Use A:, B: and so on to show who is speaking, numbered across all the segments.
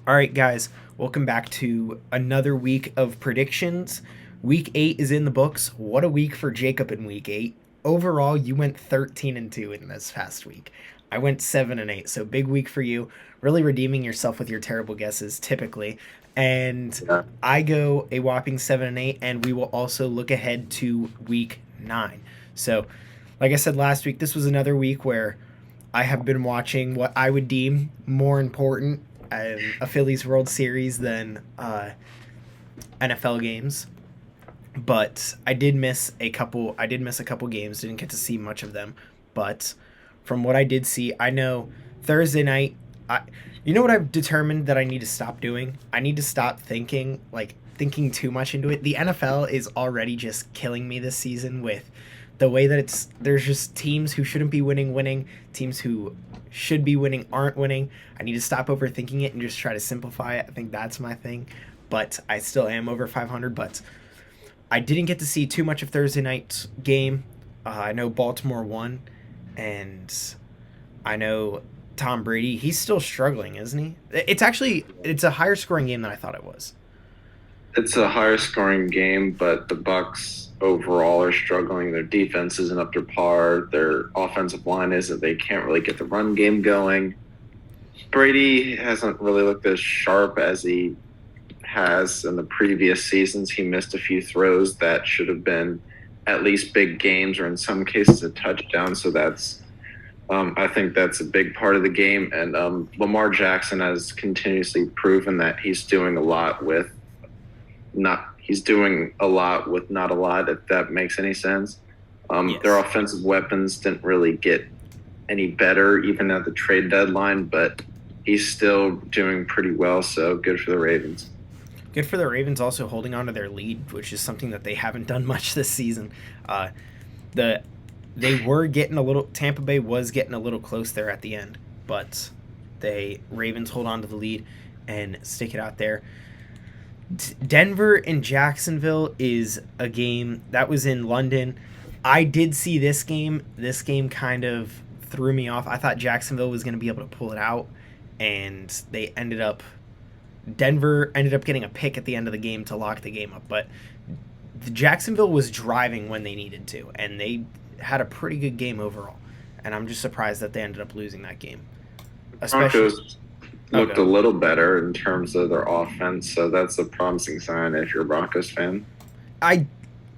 A: All right, guys, welcome back to another week of predictions. Week 8 is in the books. What a week for Jacob in week 8. Overall, you went 13 and 2 in this past week. I went 7 and 8, so big week for you. Really redeeming yourself with your terrible guesses typically. And
B: Yeah.
A: I go a whopping 7 and 8, and we will also look ahead to week 9. So, like I said last week, this was another week where I have been watching what I would deem more important a Phillies World Series than NFL games. But I did miss a couple. I did miss a couple games. Didn't get to see much of them. But from what I did see, I know Thursday night. You know what I've determined that I need to stop doing? I need to stop thinking too much into it. The NFL is already just killing me this season with the way that there's just teams who shouldn't be winning, teams who should be winning aren't winning. I need to stop overthinking it and just try to simplify it. I think that's my thing. But I still am over 500, but I didn't get to see too much of Thursday night's game. I know Baltimore won, and I know Tom Brady. He's still struggling, isn't he? It's a higher scoring game than I thought it was.
B: It's a higher scoring game, but the Bucks overall are struggling. Their defense isn't up to par. Their offensive line isn't. They can't really get the run game going. Brady hasn't really looked as sharp as he has in the previous seasons. He missed a few throws that should have been at least big games or in some cases a touchdown. So I think that's a big part of the game. And Lamar Jackson has continuously proven that he's doing a lot with not a lot, if that makes any sense. Their
A: Yes.
B: offensive weapons didn't really get any better even at the trade deadline, but he's still doing pretty well. So good for the Ravens.
A: Good for the Ravens also holding on to their lead, which is something that they haven't done much this season. Uh, the they were getting a little Tampa Bay was getting a little close there at the end, but they Ravens hold on to the lead and stick it out there. Denver and Jacksonville is a game that was in London. I did see this game. This game kind of threw me off. I thought Jacksonville was going to be able to pull it out, and Denver ended up getting a pick at the end of the game to lock the game up. But Jacksonville was driving when they needed to, and they had a pretty good game overall. And I'm just surprised that they ended up losing that game. Especially,
B: Broncos looked a
A: okay.
B: little better in terms of their offense, so that's a promising sign if you're a Broncos fan.
A: I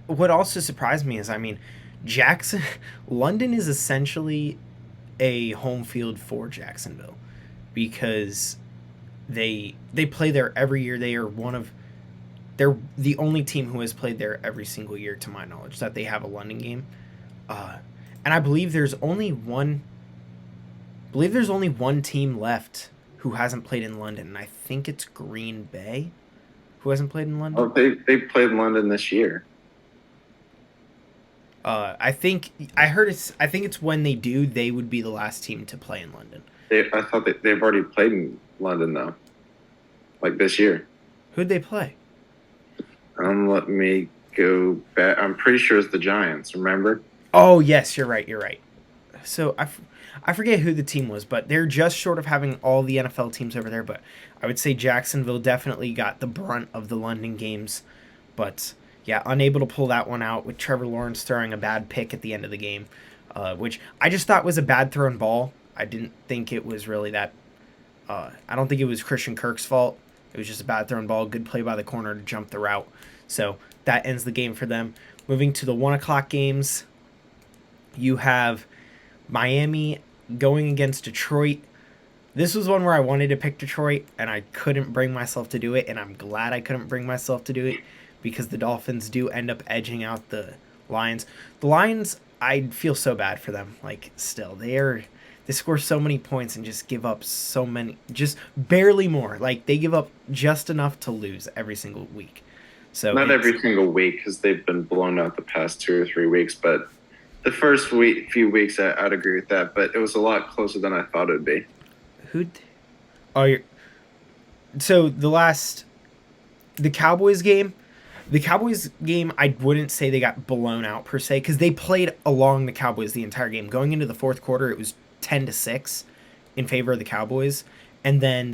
A: what also surprised me is, I mean, Jackson London is essentially a home field for Jacksonville because they play there every year. They're the only team who has played there every single year, to my knowledge, that they have a London game. Uh, and I believe there's only one team left who hasn't played in London, and I think it's Green Bay who hasn't played in
B: Oh,
A: London.
B: they played London this year.
A: I think I heard it's. I think it's when they do, they would be the last team to play in London.
B: I thought they've already played in London though, like this year.
A: Who'd they play?
B: Let me go back. I'm pretty sure it's the Giants. Remember?
A: Oh yes, you're right. You're right. So I forget who the team was, but they're just short of having all the NFL teams over there. But I would say Jacksonville definitely got the brunt of the London games. But yeah, unable to pull that one out with Trevor Lawrence throwing a bad pick at the end of the game, which I just thought was a bad thrown ball. I didn't think it was really that. I don't think it was Christian Kirk's fault. It was just a bad thrown ball. Good play by the corner to jump the route. So that ends the game for them. Moving to the 1 o'clock games, you have Miami going against Detroit. This was one where I wanted to pick Detroit, and I couldn't bring myself to do it, and I'm glad I couldn't bring myself to do it because the Dolphins do end up edging out the Lions. The Lions, I feel so bad for them. Like, still, they score so many points and just give up so many, just barely more. Like, they give up just enough to lose every single week. So
B: Not
A: it's
B: every single week because they've been blown out the past 2 or 3 weeks, but the first few weeks, I'd agree with that. But it was a lot closer than I thought it would be.
A: who? Oh, so the Cowboys game. The Cowboys game, I wouldn't say they got blown out per se because they played along the Cowboys the entire game. Going into the fourth quarter, it was 10-6 in favor of the Cowboys, and then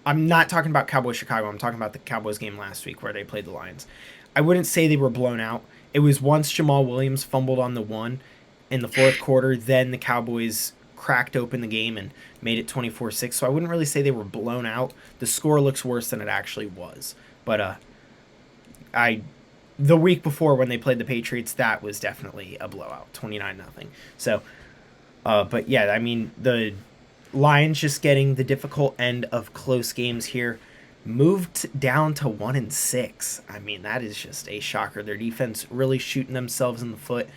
A: I'm not talking about Cowboys Chicago. I'm talking about the Cowboys game last week where they played the Lions. I wouldn't say they were blown out. It was once Jamal Williams fumbled on the one in the fourth quarter, then the Cowboys cracked open the game and made it 24-6. So I wouldn't really say they were blown out. The score looks worse than it actually was. But I the week before when they played the Patriots, that was definitely a blowout, 29-0. So but yeah, I mean the Lions just getting the difficult end of close games here. Moved down to 1-6. I mean, that is just a shocker. Their defense really shooting themselves in the foot.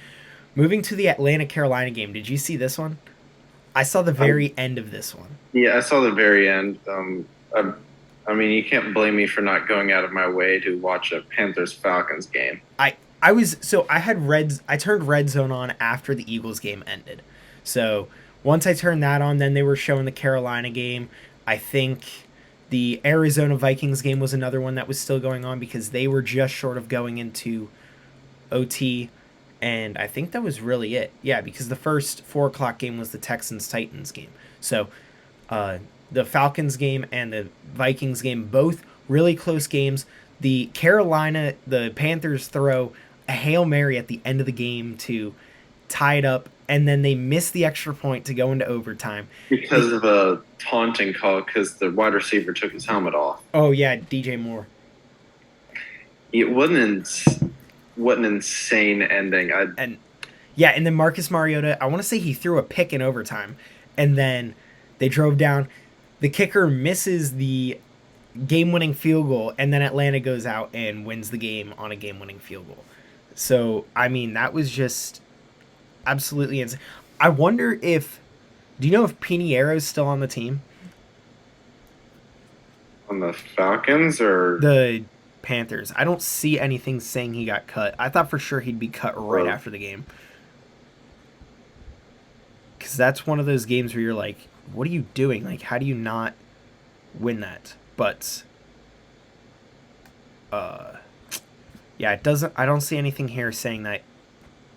A: Moving to the Atlanta Carolina game. Did you see this one? I saw the very end of this one.
B: Yeah, I saw the very end. I mean, you can't blame me for not going out of my way to watch a Panthers Falcons game.
A: I turned Red Zone on after the Eagles game ended. So once I turned that on, then they were showing the Carolina game. I think the Arizona Vikings game was another one that was still going on because they were just short of going into OT. And I think that was really it. Yeah, because the first 4 o'clock game was the Texans Titans game. So the Falcons game and the Vikings game, both really close games. The Panthers throw a Hail Mary at the end of the game to tie it up, and then they miss the extra point to go into overtime.
B: Because of a taunting call, because the wide receiver took his helmet off.
A: Oh, yeah, DJ Moore.
B: It what an insane ending.
A: And then Marcus Mariota, I want to say he threw a pick in overtime, and then they drove down. The kicker misses the game-winning field goal, and then Atlanta goes out and wins the game on a game-winning field goal. So, I mean, that was just absolutely insane. I wonder if... Do you know if Piniero's still on the team?
B: On the Falcons or
A: the Panthers? I don't see anything saying he got cut. I thought for sure he'd be cut right after the game. Because that's one of those games where you're like, what are you doing? Like, how do you not win that? But, yeah, it doesn't. I don't see anything here saying that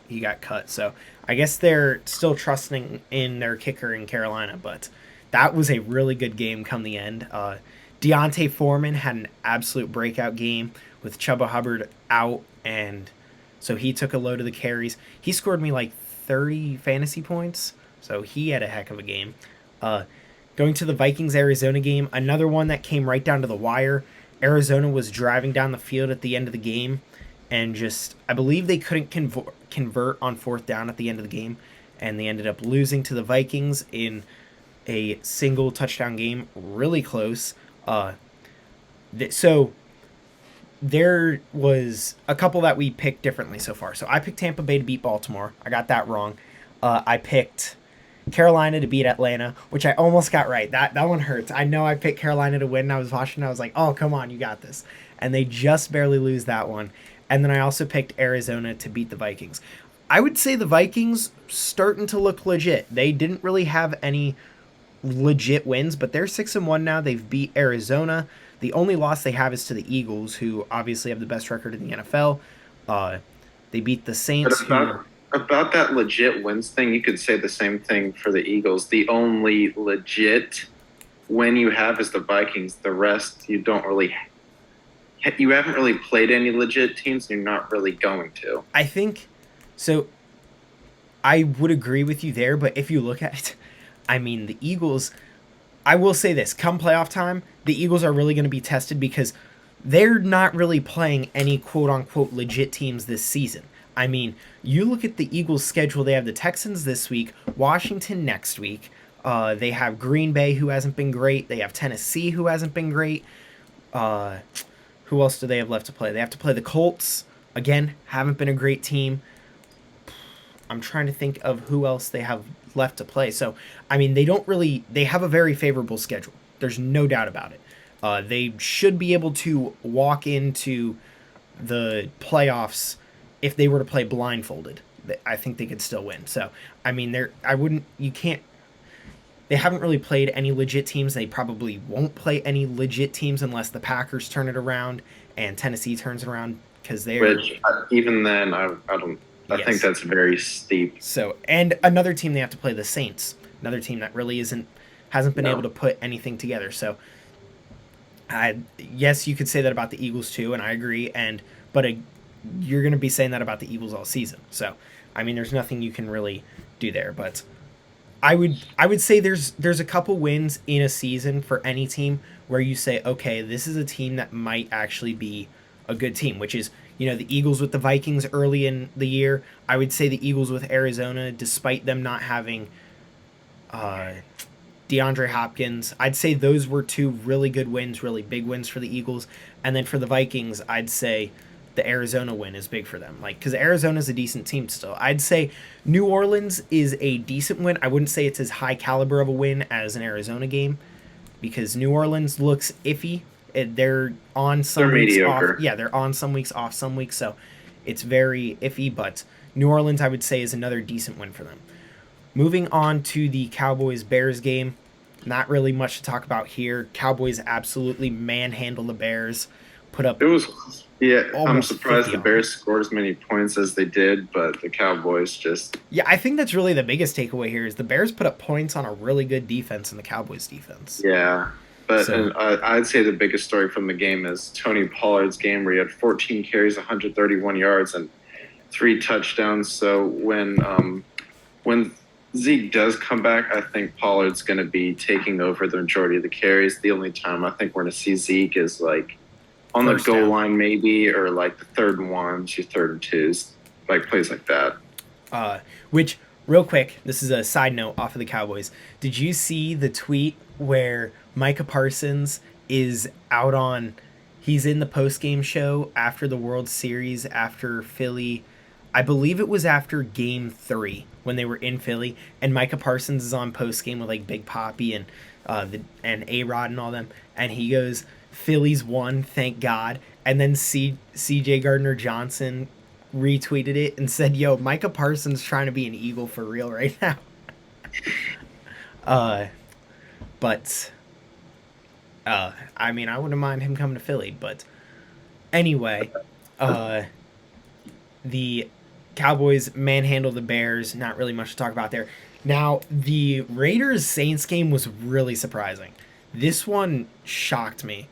A: he got cut. So I guess they're still trusting in their kicker in Carolina. But that was a really good game come the end. Deontay Foreman had an absolute breakout game with Chuba Hubbard out, and so he took a load of the carries. He scored me like 30 fantasy points, so he had a heck of a game. Going to the Vikings-Arizona game, another one that came right down to the wire. Arizona was driving down the field at the end of the game, and just, I believe they couldn't convert on fourth down at the end of the game, and they ended up losing to the Vikings in a single touchdown game, really close. So there was a couple that we picked differently so far. So I picked Tampa Bay to beat Baltimore. I got that wrong. I picked Carolina to beat Atlanta, which I almost got right. That one hurts. I know I picked Carolina to win, and I was watching, I was like, oh, come on, you got this. And they just barely lose that one. And then I also picked Arizona to beat the Vikings. I would say the Vikings starting to look legit. They didn't really have any legit wins, but they're 6-1 now. They've beat Arizona. The only loss they have is to the Eagles, who obviously have the best record in the NFL. They beat the Saints.
B: About that legit wins thing, you could say the same thing for the Eagles. The only legit win you have is the Vikings. The rest, you haven't really played any legit teams, and you're not really going to.
A: I think so. I would agree with you there, but if you look at it, I mean, the Eagles, I will say this, come playoff time, the Eagles are really going to be tested because they're not really playing any quote-unquote legit teams this season. I mean, you look at the Eagles' schedule, they have the Texans this week, Washington next week, they have Green Bay, who hasn't been great, they have Tennessee, who hasn't been great, who else do they have left to play? They have to play the Colts, again, haven't been a great team. I'm trying to think of who else they have left to play. So, I mean, they have a very favorable schedule. There's no doubt about it. They should be able to walk into the playoffs if they were to play blindfolded. I think they could still win. So, I mean, they haven't really played any legit teams. They probably won't play any legit teams unless the Packers turn it around and Tennessee turns it around because they're...
B: Which, even then, I think that's very steep.
A: So, and another team they have to play, the Saints. Another team that really hasn't been able to put anything together. So, Yes, you could say that about the Eagles too, and I agree. You're going to be saying that about the Eagles all season. So, I mean, there's nothing you can really do there. But I would say there's a couple wins in a season for any team where you say, okay, this is a team that might actually be a good team, which is the Eagles with the Vikings early in the year. I would say the Eagles with Arizona, despite them not having uh, DeAndre Hopkins. I'd say those were two really good wins, really big wins for the Eagles. And then for the Vikings, I'd say the Arizona win is big for them. Like, because Arizona's a decent team still. I'd say New Orleans is a decent win. I wouldn't say it's as high caliber of a win as an Arizona game because New Orleans looks iffy. They're on
B: They're
A: some weeks off.
B: mediocre.
A: Yeah, they're on some weeks, off some weeks. So it's very iffy. But New Orleans, I would say, is another decent win for them. Moving on to the Cowboys Bears game. Not really much to talk about here. Cowboys absolutely manhandle the Bears. Put up
B: It was, yeah, I'm
A: almost
B: surprised
A: 50
B: the
A: on them.
B: Bears scored as many points as they did, but the Cowboys just,
A: Yeah, I think that's really the biggest takeaway here is the Bears put up points on a really good defense in the Cowboys defense.
B: yeah. But
A: So,
B: and I'd say the biggest story from the game is Tony Pollard's game where he had 14 carries, 131 yards, and 3 touchdowns. So when Zeke does come back, I think Pollard's going to be taking over the majority of the carries. The only time I think we're going to see Zeke is like on the
A: first
B: goal
A: down.
B: line, maybe, or like the 3rd and 1s, your 3rd and 2s, like plays like that.
A: Which, real quick, this is a side note off of the Cowboys. Did you see the tweet where Micah Parsons is out on. He's in the post game show after the World Series after Philly. I believe it was after Game 3 when they were in Philly, and Micah Parsons is on post game with like Big Poppy and A Rod and all them, and he goes, "Phillies won, thank God." And then C.J. Gardner Johnson retweeted it and said, "Yo, Micah Parsons trying to be an Eagle for real right now." Uh, but I mean, I wouldn't mind him coming to Philly. But anyway, uh, the Cowboys manhandle the Bears. Not really much to talk about there. Now, the Raiders Saints game was really surprising. This one shocked me.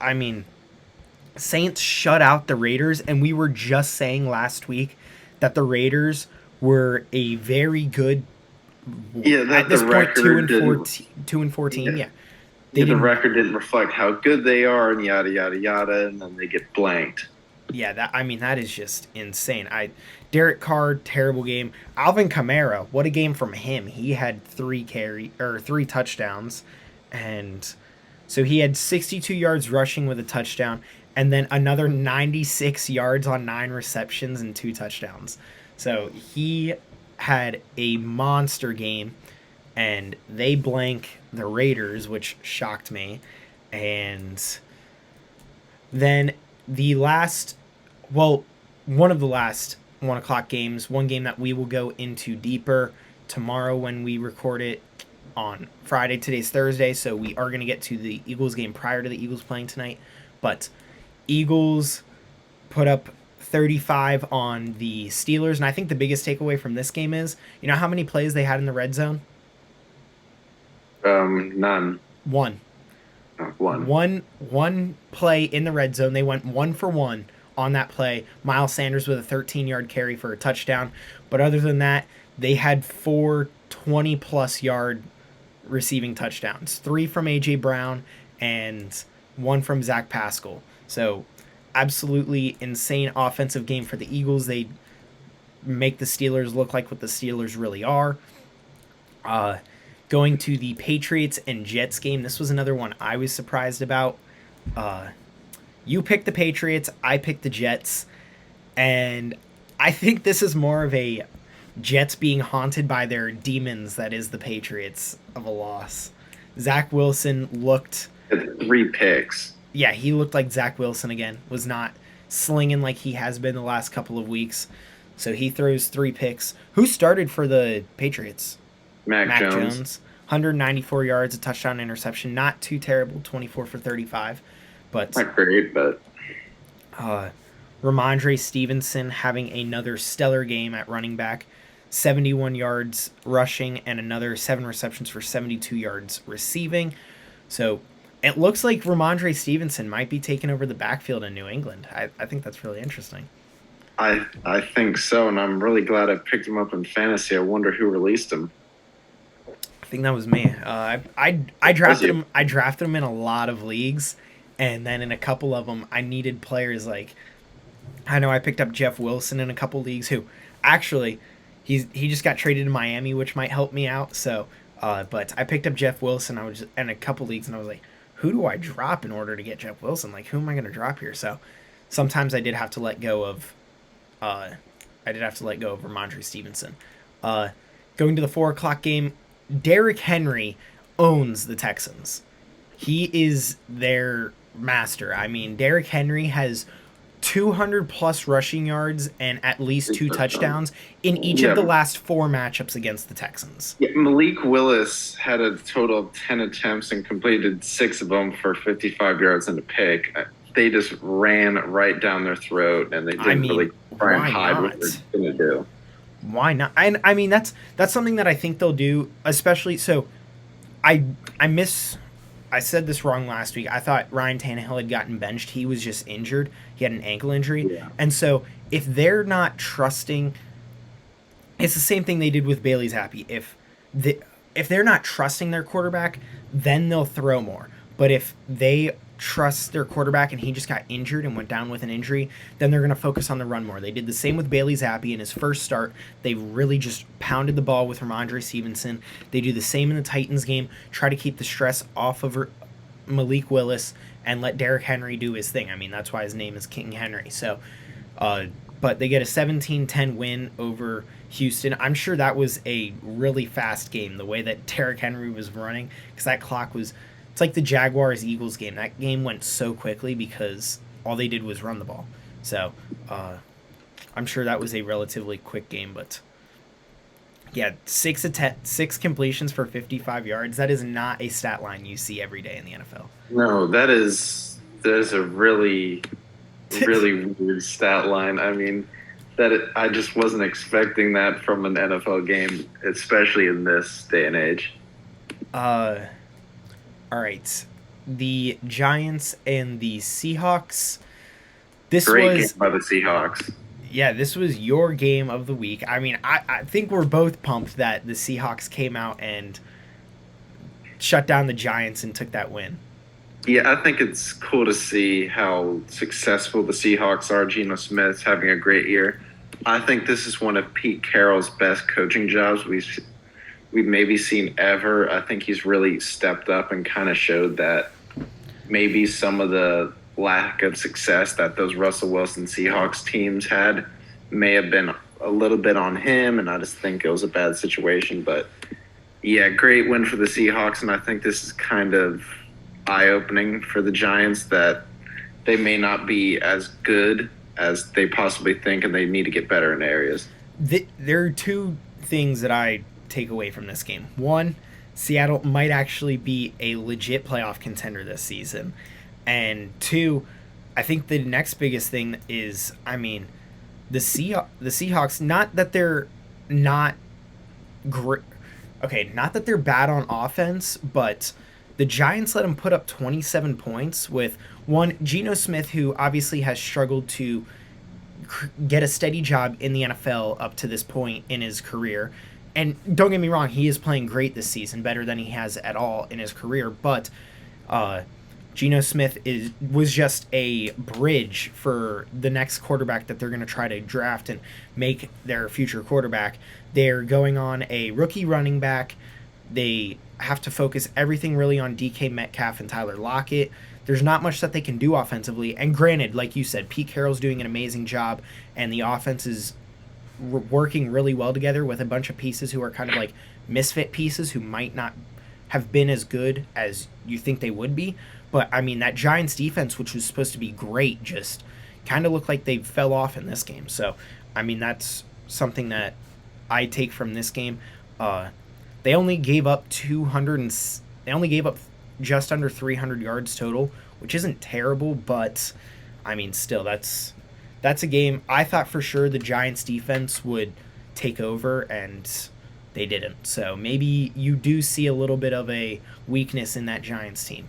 A: I mean, Saints shut out the Raiders, and we were just saying last week that the Raiders were a very good
B: Yeah,
A: at
B: that the
A: this point two
B: record
A: and
B: didn't.
A: 14. 2-14.
B: Yeah,
A: Yeah, they
B: yeah, the
A: didn't.
B: record didn't reflect how good they are, and yada yada yada, and then they get blanked.
A: Yeah, that I mean that is just insane. Derek Carr, terrible game. Alvin Kamara, what a game from him. He had 3 touchdowns, and so he had 62 yards rushing with a touchdown, and then another 96 yards on 9 receptions and 2 touchdowns. So he had a monster game, and they blank the Raiders, which shocked me. And then the last, well, one of the last 1 o'clock games, one game that we will go into deeper tomorrow when we record it on Friday. Today's Thursday, so we are going to get to the Eagles game prior to the Eagles playing tonight. But Eagles put up 35 on the Steelers, and I think the biggest takeaway from this game is, you know how many plays they had in the red zone?
B: None.
A: One.
B: One.
A: One play in the red zone. They went 1 for 1 on that play. Miles Sanders with a 13-yard carry for a touchdown. But other than that, they had 4 20-plus yard receiving touchdowns. 3 from A.J. Brown and 1 from Zach Pascal. So absolutely insane offensive game for the Eagles. They make the Steelers look like what the Steelers really are. Uh, Going to the Patriots and Jets game, this was another one I was surprised about. Uh, you picked the Patriots, I picked the Jets, and I think this is more of a Jets being haunted by their demons that is the Patriots of a loss. Zach Wilson looked,
B: 3 picks.
A: yeah, he looked like Zach Wilson again. Was not slinging like he has been the last couple of weeks. So he throws 3 picks. Who started for the Patriots?
B: Mac
A: Mac
B: Jones.
A: Jones. 194 yards, a touchdown, interception. Not too terrible, 24 for 35. But
B: Not great, but
A: uh, Ramondre Stevenson having another stellar game at running back. 71 yards rushing and another 7 receptions for 72 yards receiving. So It looks like Ramondre Stevenson might be taking over the backfield in New England. I think that's really interesting.
B: I think so, and I'm really glad I picked him up in fantasy. I wonder who released him.
A: I think that was me. I
B: Was
A: drafted
B: you?
A: him. I drafted him in a lot of leagues, and then in a couple of them, I needed players like I know I picked up Jeff Wilson in a couple leagues. Who actually he just got traded to Miami, which might help me out. So, but I picked up Jeff Wilson. I was just, in a couple leagues, and I was like, who do I drop in order to get Jeff Wilson? Like, who am I going to drop here? So, sometimes I did have to let go of uh, I did have to let go of Ramondre Stevenson. Uh, Going to the 4 o'clock game, Derrick Henry owns the Texans. He is their master. I mean, Derrick Henry has 200 plus rushing yards and at least two touchdowns in each of
B: Yeah,
A: the last four matchups against the Texans.
B: yeah. Malik Willis had a total of 10 attempts and completed six of them for 55 yards and a pick. They just ran right down their throat, and they
A: I
B: didn't really
A: mean,
B: try and
A: why
B: hide what
A: not?
B: they're going to do.
A: Why not? And I mean, that's something that I think they'll do, especially so. I I miss. I said this wrong last week. I thought Ryan Tannehill had gotten benched. He was just injured. He had an ankle injury,
B: Yeah.
A: and so if they're not trusting, it's the same thing they did with Bailey Zappi. The if they're not trusting their quarterback, then they'll throw more. But if they trust their quarterback and he just got injured and went down with an injury, then they're going to focus on the run more. They did the same with Bailey Zappi in his first start. They really just pounded the ball with Ramondre Stevenson. They do the same in the Titans game, try to keep the stress off of Malik Willis and let Derrick Henry do his thing. I mean, that's why his name is King Henry. So, uh, but they get a 17-10 win over Houston. I'm sure that was a really fast game, the way that Derrick Henry was running, because that clock was. It's like the Jaguars Eagles game. That game went so quickly because all they did was run the ball. So, I'm sure that was a relatively quick game, but yeah, six completions for 55 yards. That is not a stat line you see every day in the NFL.
B: No, that is a really weird stat line. I mean, I just wasn't expecting that from an NFL game, especially in this day and age.
A: Uh, all right, the Giants and the Seahawks. This
B: Great game
A: was
B: by the Seahawks.
A: Yeah, this was your game of the week. I mean, I think we're both pumped that the Seahawks came out and shut down the Giants and took that win.
B: Yeah, I think it's cool to see how successful the Seahawks are. Geno Smith's having a great year. I think this is one of Pete Carroll's best coaching jobs we've maybe seen ever. I think he's really stepped up and kind of showed that maybe some of the lack of success that those Russell Wilson Seahawks teams had may have been a little bit on him, and I just think it was a bad situation. But yeah, great win for the Seahawks, and I think this is kind of eye-opening for the Giants that they may not be as good as they possibly think, and they need to get better in areas.
A: There are two things that I take away from this game. One, Seattle might actually be a legit playoff contender this season. And two, I think the next biggest thing is, I mean, the Seahawks, not that they're not great. Okay, not that they're bad on offense, but the Giants let them put up 27 points with one Geno Smith, who obviously has struggled to get a steady job in the NFL up to this point in his career. And don't get me wrong, he is playing great this season, better than he has at all in his career. But Geno Smith was just a bridge for the next quarterback that they're going to try to draft and make their future quarterback. They're going on a rookie running back. They have to focus everything really on DK Metcalf and Tyler Lockett. There's not much that they can do offensively. And granted, like you said, Pete Carroll's doing an amazing job, and the offense is working really well together with a bunch of pieces who are kind of like misfit pieces who might not have been as good as you think they would be. But I mean, that Giants defense, which was supposed to be great, just kind of looked like they fell off in this game. So I mean, that's something that I take from this game. They only gave up 200 and they only gave up just under 300 yards total, which isn't terrible, but I mean, still, that's a game. I thought for sure the Giants defense would take over, and they didn't. So maybe you do see a little bit of a weakness in that Giants team.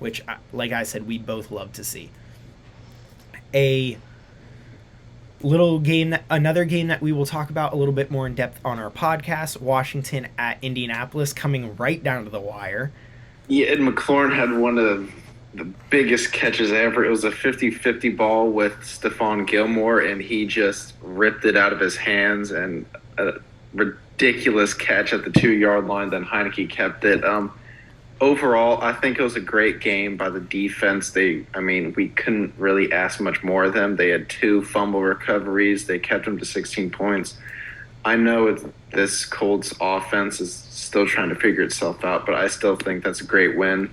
A: which, like I said, we both love to see. A another game that we will talk about a little bit more in depth on our podcast, Washington at Indianapolis, coming right down to the wire.
B: Yeah, and McLaurin had one of the biggest catches ever. It was a 50-50 ball with Stephon Gilmore, and he just ripped it out of his hands, and a ridiculous catch at the 2-yard line. Then Heineke kept it. Overall, I think it was a great game by the defense. We couldn't really ask much more of them. They had 2 fumble recoveries. They kept them to 16 points. I know this Colts offense is still trying to figure itself out, but I still think that's a great win.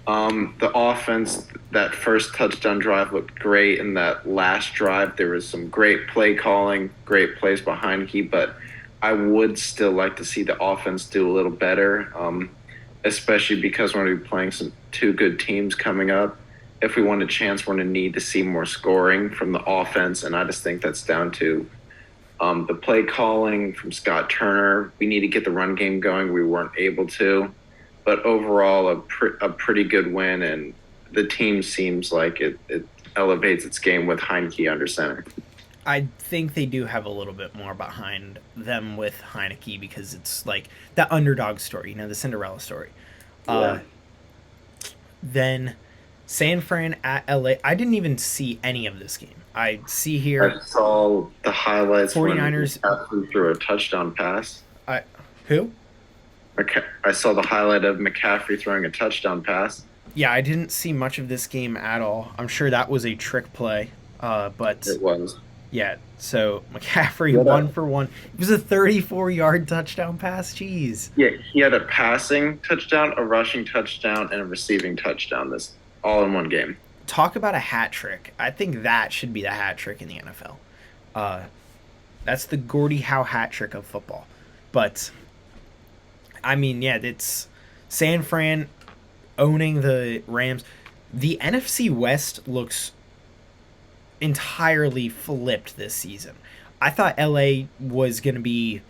B: The offense, that first touchdown drive looked great, and that last drive there was some great play calling, great plays behind Heineke, but I would still like to see the offense do a little better, especially because we're going to be playing 2 good teams coming up. If we want a chance, we're going to need to see more scoring from the offense, and I just think that's down to the play calling from Scott Turner. We need to get the run game going. We weren't able to. But overall, a pretty good win, and the team seems like it elevates its game with Heineke under center.
A: I think they do have a little bit more behind them with Heineke because it's like that underdog story, the Cinderella story.
B: Yeah.
A: Then San Fran at LA. I didn't even see any of this game. I see here.
B: I saw the highlights
A: 49ers
B: when McCaffrey threw a touchdown pass.
A: Who?
B: I saw the highlight of McCaffrey throwing a touchdown pass.
A: Yeah, I didn't see much of this game at all. I'm sure that was a trick play, but
B: it was.
A: Yeah, so McCaffrey 1 for 1. It was a 34-yard touchdown pass. Jeez.
B: Yeah, he had a passing touchdown, a rushing touchdown, and a receiving touchdown. This all in one game.
A: Talk about a hat trick. I think that should be the hat trick in the NFL. That's the Gordie Howe hat trick of football. But it's San Fran owning the Rams. The NFC West looks entirely flipped this season. I thought LA was going to be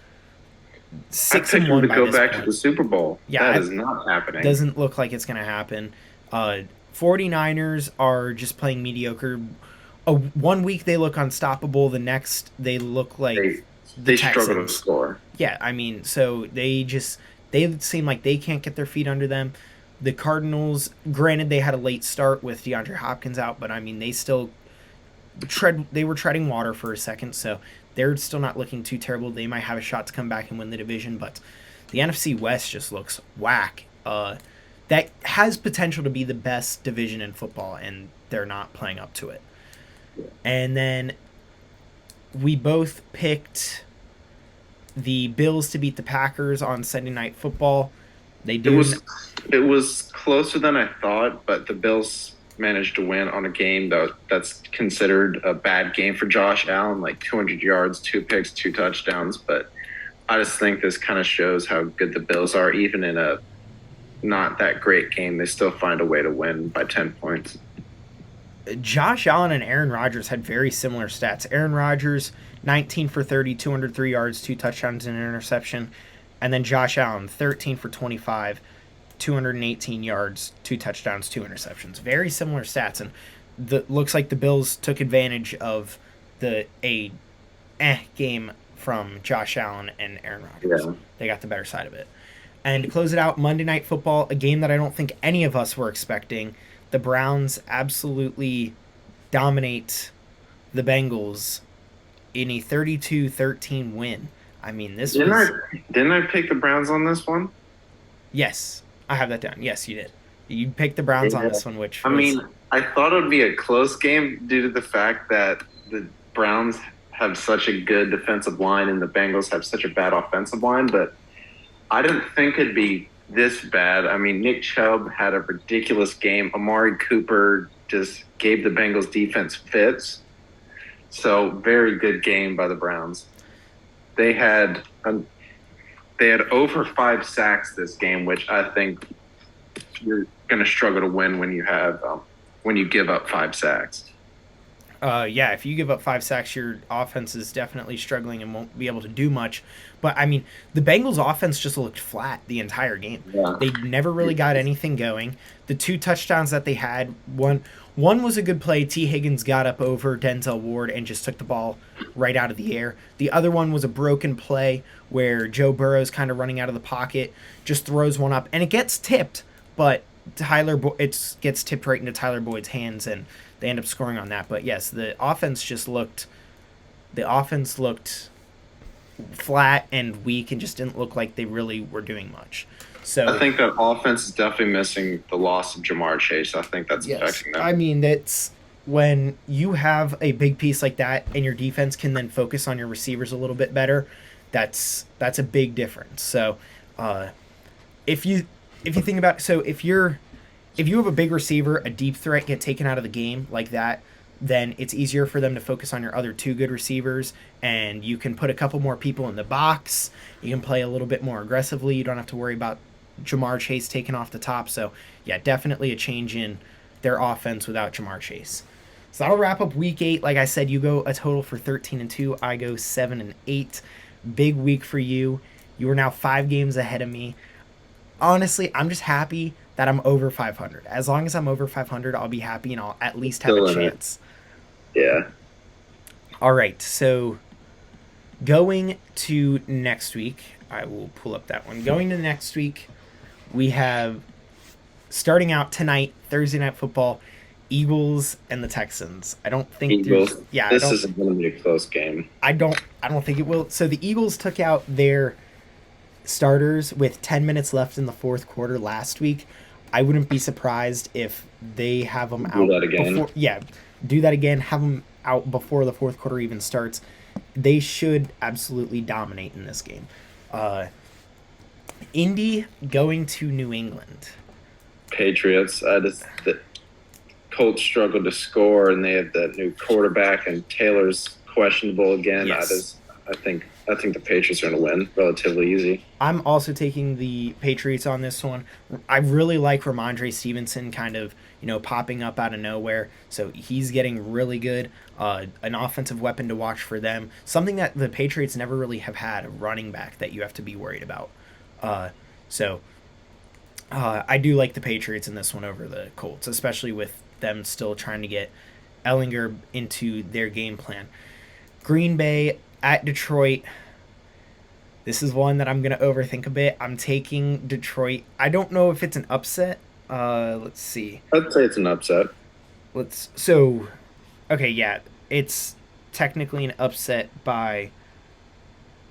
A: 6-1 by
B: go
A: this
B: back
A: point.
B: to the Super Bowl.
A: Yeah,
B: that is not happening.
A: Doesn't look like it's going to happen. 49ers are just playing mediocre. One week they look unstoppable. The next they look like
B: they struggle to score.
A: Yeah, so they seem like they can't get their feet under them. The Cardinals, granted, they had a late start with DeAndre Hopkins out, but they still they were treading water for a second, so they're still not looking too terrible. They might have a shot to come back and win the division, but the NFC West just looks whack. That has potential to be the best division in football, and they're not playing up to it.
B: Yeah.
A: And then we both picked the Bills to beat the Packers on Sunday Night Football. They do.
B: It was closer than I thought, but the Bills managed to win on a game that's considered a bad game for Josh Allen, like 200 yards, 2 picks, 2 touchdowns. But I just think this kind of shows how good the Bills are. Even in a not that great game, they still find a way to win by 10 points.
A: Josh Allen and Aaron Rodgers had very similar stats. Aaron Rodgers, 19 for 30, 203 yards, 2 touchdowns and an interception. And then Josh Allen, 13 for 25, 218 yards, 2 touchdowns, 2 interceptions. Very similar stats. And looks like the Bills took advantage of the game from Josh Allen and Aaron Rodgers.
B: Yeah.
A: They got the better side of it. And to close it out, Monday Night Football, a game that I don't think any of us were expecting. The Browns absolutely dominate the Bengals in a 32-13 win.
B: Didn't I pick the Browns on this one?
A: Yes, I have that down. Yes, you did. You picked the Browns on this one, which
B: I thought it would be a close game due to the fact that the Browns have such a good defensive line and the Bengals have such a bad offensive line, but I didn't think it'd be this bad. Nick Chubb had a ridiculous game. Amari Cooper just gave the Bengals defense fits. So very good game by the Browns. They had over 5 sacks this game, which I think you're going to struggle to win when you have when you give up 5 sacks.
A: Yeah, if you give up 5 sacks, your offense is definitely struggling and won't be able to do much. But I mean, the Bengals' offense just looked flat the entire game.
B: Yeah.
A: They never really got anything going. The 2 touchdowns that they had, one was a good play. T. Higgins got up over Denzel Ward and just took the ball right out of the air. The other one was a broken play where Joe Burrow's kind of running out of the pocket, just throws one up, and it gets tipped, but it gets tipped right into Tyler Boyd's hands, and they end up scoring on that. But yes, the offense looked flat and weak and just didn't look like they really were doing much.
B: I
A: So
B: think that offense is definitely missing the loss of Jamar Chase. I think that's
A: yes,
B: affecting them.
A: I mean that's when you have a big piece like that and your defense can then focus on your receivers a little bit better. That's a big difference. So uh, if you think about so if you have a big receiver, a deep threat get taken out of the game like that, then it's easier for them to focus on your other 2 good receivers, and you can put a couple more people in the box. You can play a little bit more aggressively. You don't have to worry about Jamar Chase taking off the top. So, yeah, definitely a change in their offense without Jamar Chase. So that'll wrap up week 8. Like I said, you go a total for 13-2. I go 7-8. Big week for you. You are now 5 games ahead of me. Honestly, I'm just happy that I'm over 500. As long as I'm over 500, I'll be happy and I'll at least have a
B: Still in it.
A: chance.
B: Yeah.
A: All right, so going to next week, I will pull up that one. Going to next week, we have starting out tonight, Thursday Night Football, Eagles and the Texans. I don't think there's
B: Eagles.
A: yeah,
B: This isn't going to be a close game.
A: I don't think it will. So the Eagles took out their starters with 10 minutes left in the fourth quarter last week. I wouldn't be surprised if they have them
B: Do
A: out
B: that again.
A: before. Yeah, do that again. Have them out before the fourth quarter even starts. They should absolutely dominate in this game. Uh, Indy going to New England.
B: Patriots. The Colts struggled to score, and they have that new quarterback, and Taylor's questionable again.
A: Yes.
B: I think the Patriots are going to win relatively easy.
A: I'm also taking the Patriots on this one. I really like Ramondre Stevenson kind of, popping up out of nowhere. So he's getting really good. An offensive weapon to watch for them. Something that the Patriots never really have had, a running back that you have to be worried about. So I do like the Patriots in this one over the Colts, especially with them still trying to get Ellinger into their game plan. Green Bay at Detroit. This is one that I'm going to overthink a bit. I'm taking Detroit. I don't know if it's an upset. Let's see.
B: I'd say it's an upset.
A: Okay, yeah. It's technically an upset by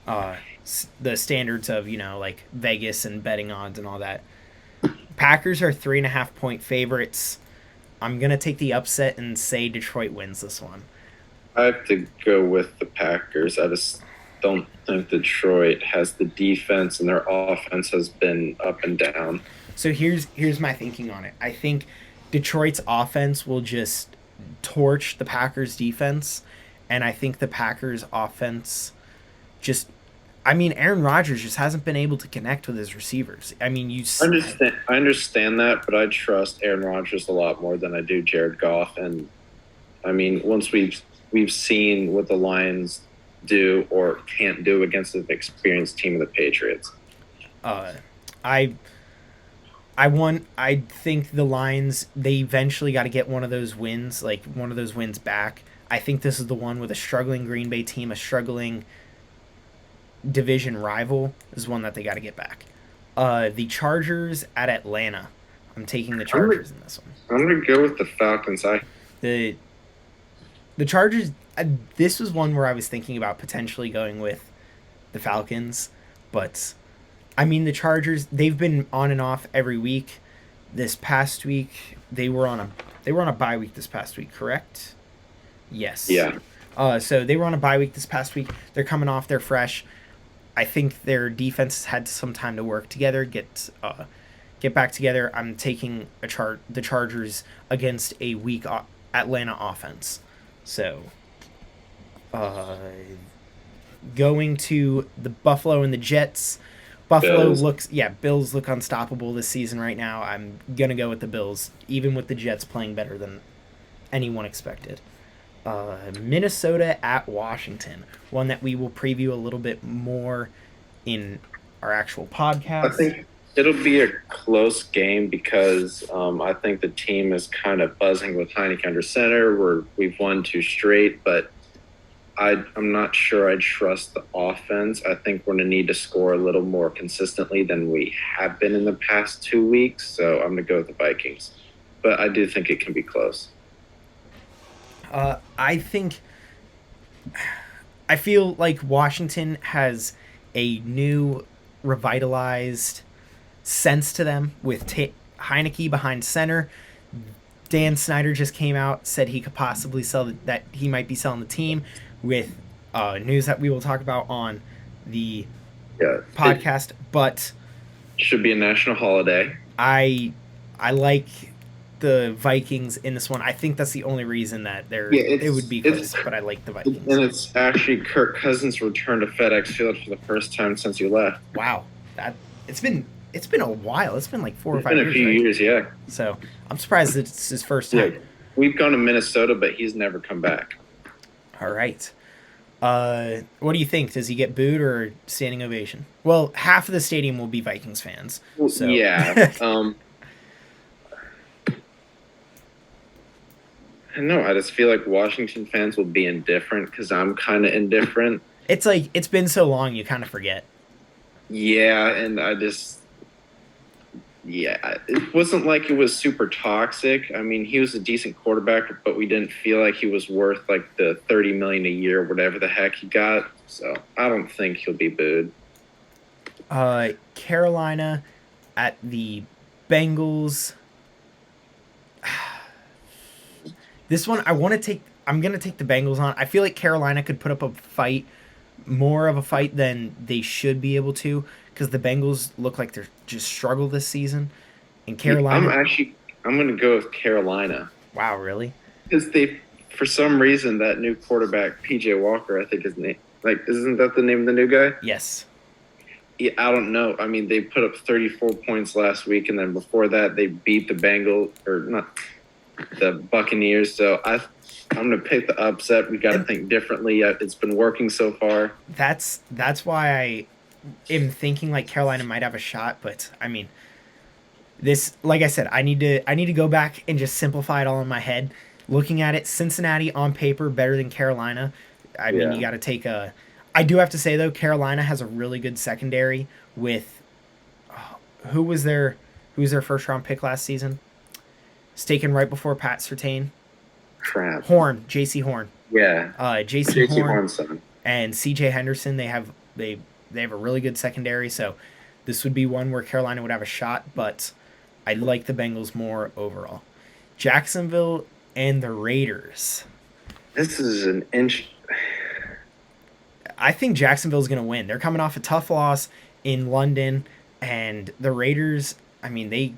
A: the standards of, like Vegas and betting odds and all that. Packers are 3.5 point favorites. I'm going to take the upset and say Detroit wins this one.
B: I have to go with the Packers. I just don't think Detroit has the defense, and their offense has been up and down.
A: So here's my thinking on it. I think Detroit's offense will just torch the Packers defense, and I think the Packers offense just Aaron Rodgers just hasn't been able to connect with his receivers.
B: I understand that, but I trust Aaron Rodgers a lot more than I do Jared Goff. And once we've seen what the Lions do or can't do against an experienced team of the Patriots.
A: I think the Lions, they eventually got to get one of those wins, back. I think this is the one with a struggling Green Bay team, a struggling division rival, is one that they got to get back. The Chargers at Atlanta. I'm taking the Chargers in this one.
B: I'm going to go with the Falcons.
A: The Chargers, this was one where I was thinking about potentially going with the Falcons, but the Chargers, they've been on and off every week. This past week, they were on a bye week this past week, correct? Yes.
B: Yeah.
A: So they were on a bye week this past week. They're coming off, they're fresh. I think their defense has had some time to work together, get back together. I'm taking the Chargers against a weak Atlanta offense. So, going to the Buffalo and the Jets. Bills look unstoppable this season right now. I'm going to go with the Bills, even with the Jets playing better than anyone expected. Minnesota at Washington, one that we will preview a little bit more in our actual
B: I
A: podcast.
B: think it'll be a close game because I think the team is kind of buzzing with Heineken under center. We've won two straight, but I'm not sure I trust the offense. I think we're going to need to score a little more consistently than we have been in the past 2 weeks. So I'm going to go with the Vikings. But I do think it can be close.
A: I think I feel like Washington has a new revitalized sense to them with Heineke behind center. Dan Snyder just came out, said he could possibly that he might be selling the team with news that we will talk about on the
B: Yeah,
A: podcast. But
B: it should be a national holiday.
A: I like the Vikings in this one. I think that's the only reason that it would be close, but I like the Vikings.
B: And it's actually Kirk Cousins' return to FedEx Field for the first time since you left.
A: Wow, it's been a while. It's been like 4 or 5 years.
B: It's been a few years, yeah.
A: So I'm surprised that it's his first time.
B: Yeah. We've gone to Minnesota, but he's never come back.
A: All right. What do you think? Does he get booed or standing ovation? Well, half of the stadium will be Vikings fans. So.
B: Yeah. No, I just feel like Washington fans will be indifferent because I'm kind of indifferent.
A: It's like it's been so long, you kind of forget.
B: Yeah, and it wasn't like it was super toxic. I mean, he was a decent quarterback, but we didn't feel like he was worth like the $30 million a year, whatever the heck he got. So I don't think he'll be booed.
A: Carolina at the Bengals. This one I'm gonna take the Bengals on. I feel like Carolina could put up a fight, more of a fight than they should be able to, because the Bengals look like they're just struggle this season. And Carolina,
B: I'm gonna go with Carolina.
A: Wow, really?
B: Because for some reason, that new quarterback PJ Walker, I think his name, like, isn't that the name of the new guy?
A: Yes.
B: Yeah, I don't know. I mean, they put up 34 points last week, and then before that, they beat the Bengals, or not the Buccaneers. So I'm going to pick the upset. We got to think differently. It's been working so far.
A: That's why I am thinking like Carolina might have a shot. But I mean, this, like I said, I need to go back and just simplify it all in my head. Looking at it, Cincinnati on paper better than Carolina. I mean, you got to take a. I do have to say though, Carolina has a really good secondary with. Who was their first round pick last season? It's taken right before Pat Surtain.
B: Crap.
A: Horn, J.C. Horn.
B: Yeah.
A: J.C. Horn and C.J. Henderson. They have a really good secondary, so this would be one where Carolina would have a shot, but I like the Bengals more overall. Jacksonville and the Raiders.
B: This is an inch.
A: I think Jacksonville's going to win. They're coming off a tough loss in London, and the Raiders, I mean, they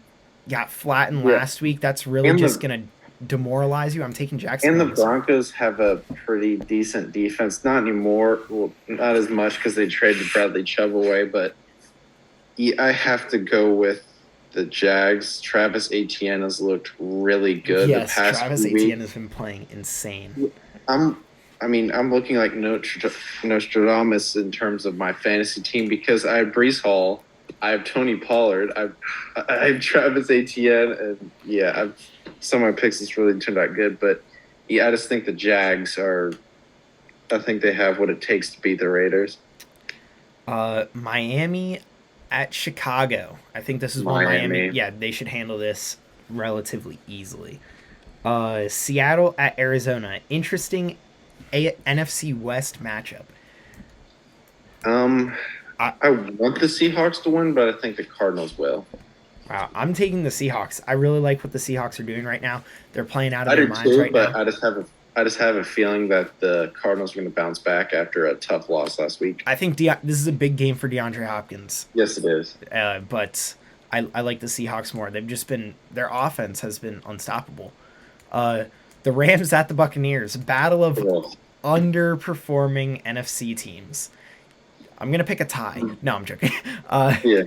A: got flattened last week. That's really just going to demoralize you. I'm taking Jacksonville.
B: And the Broncos have a pretty decent defense. Not anymore. Well, not as much because they traded Bradley Chubb away, but I have to go with the Jags. Travis Etienne has looked really good
A: the past
B: Travis
A: Etienne has been playing insane.
B: I'm looking like Nostradamus in terms of my fantasy team because I have Breece Hall, I have Tony Pollard, I have Travis Etienne, and some of my picks has really turned out good. But I just think the Jags I think they have what it takes to beat the Raiders.
A: Miami at Chicago. I think this is one Miami. Yeah, they should handle this relatively easily. Seattle at Arizona. Interesting NFC West matchup.
B: I want the Seahawks to win, but I think the Cardinals will.
A: Wow, I'm taking the Seahawks. I really like what the Seahawks are doing right now. They're playing out of their minds right now.
B: I just have a feeling that the Cardinals are going to bounce back after a tough loss last week.
A: I think this is a big game for DeAndre Hopkins.
B: Yes, it is.
A: But I like the Seahawks more. Their offense has been unstoppable. The Rams at the Buccaneers. Battle of underperforming NFC teams. I'm going to pick a tie. No, I'm joking.
B: Yeah.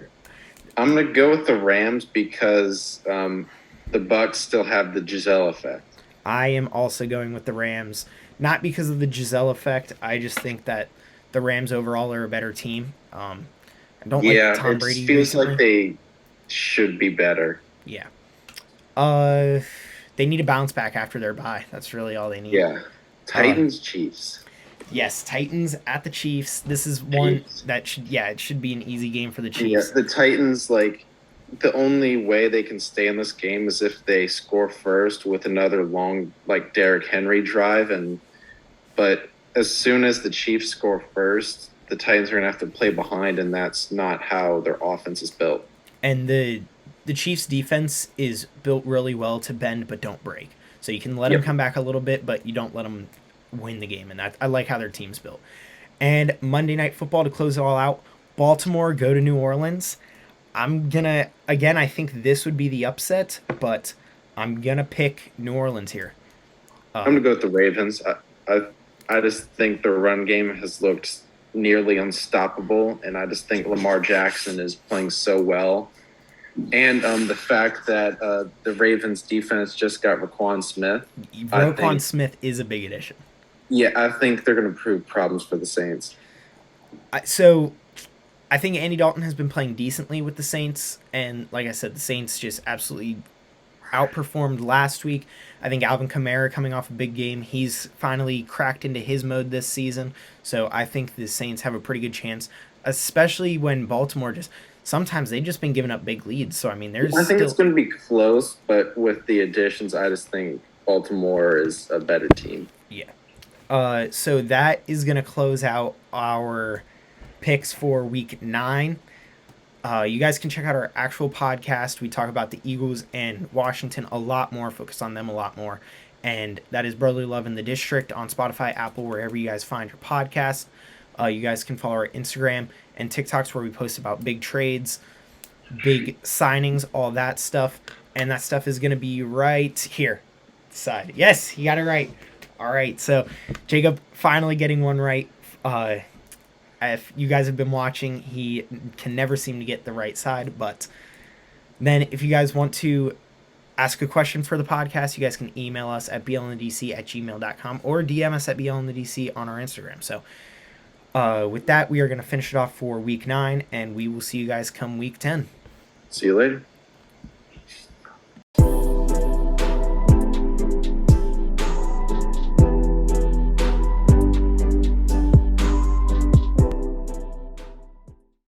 B: I'm going to go with the Rams because the Bucs still have the Giselle effect.
A: I am also going with the Rams. not because of the Giselle effect. I just think that the Rams overall are a better team. I don't like
B: Yeah,
A: Tom
B: it
A: Brady
B: feels like
A: recently.
B: they should be better.
A: Yeah. Uh, they need to bounce back after their bye. That's really all they need.
B: Yeah.
A: Uh,
B: Titans, Chiefs.
A: yes, Titans at the Chiefs. This is one
B: Chiefs.
A: that should, yeah, it should be an easy game for the
B: Yeah,
A: Chiefs.
B: the Titans, like, the only way they can stay in this game is if they score first with another long, like, Derrick Henry drive. But as soon as the Chiefs score first, the Titans are going to have to play behind, and that's not how their offense is built.
A: And the Chiefs defense is built really well to bend but don't break. So you can let them
B: Yep.
A: come back a little bit, but you don't let them win the game. And that, I like how their team's built. And Monday Night Football to close it all out. Baltimore go to New Orleans. I'm gonna again. I think this would be the upset, but I'm gonna pick New Orleans here.
B: I'm
A: Uh,
B: going to go with the Ravens. I, I just think the run game has looked nearly unstoppable, and I just think Lamar Jackson is playing so well. And the fact that the Ravens defense just got Raquan Smith, I
A: Roquan
B: think,
A: Smith is a big addition.
B: yeah, I think they're going to prove problems for the Saints.
A: So I think Andy Dalton has been playing decently with the Saints, and like I said, the Saints just absolutely outperformed last week. I think Alvin Kamara coming off a big game, he's finally cracked into his mode this season. So I think the Saints have a pretty good chance, especially when Baltimore just sometimes they've just been giving up big leads. So I mean, there's
B: I think it's
A: still
B: going to be close, but with the additions, I just think Baltimore is a better team.
A: yeah. So that is gonna close out our picks for week 9. You guys can check out our actual podcast. We talk about the Eagles and Washington a lot more, focus on them a lot more. And that is Brotherly Love in the District on Spotify, Apple, wherever you guys find your podcasts. You guys can follow our Instagram and TikToks where we post about big trades, big signings, all that stuff. And that stuff is going to be right here. Side. Yes, you got it right. All right. So Jacob finally getting one right. If you guys have been watching, he can never seem to get the right side. But then if you guys want to ask a question for the podcast, you guys can email us at blndc@gmail.com or DM us at blndc on our Instagram. So with that, we are going to finish it off for week 9, and we will see you guys come week 10.
B: See you later.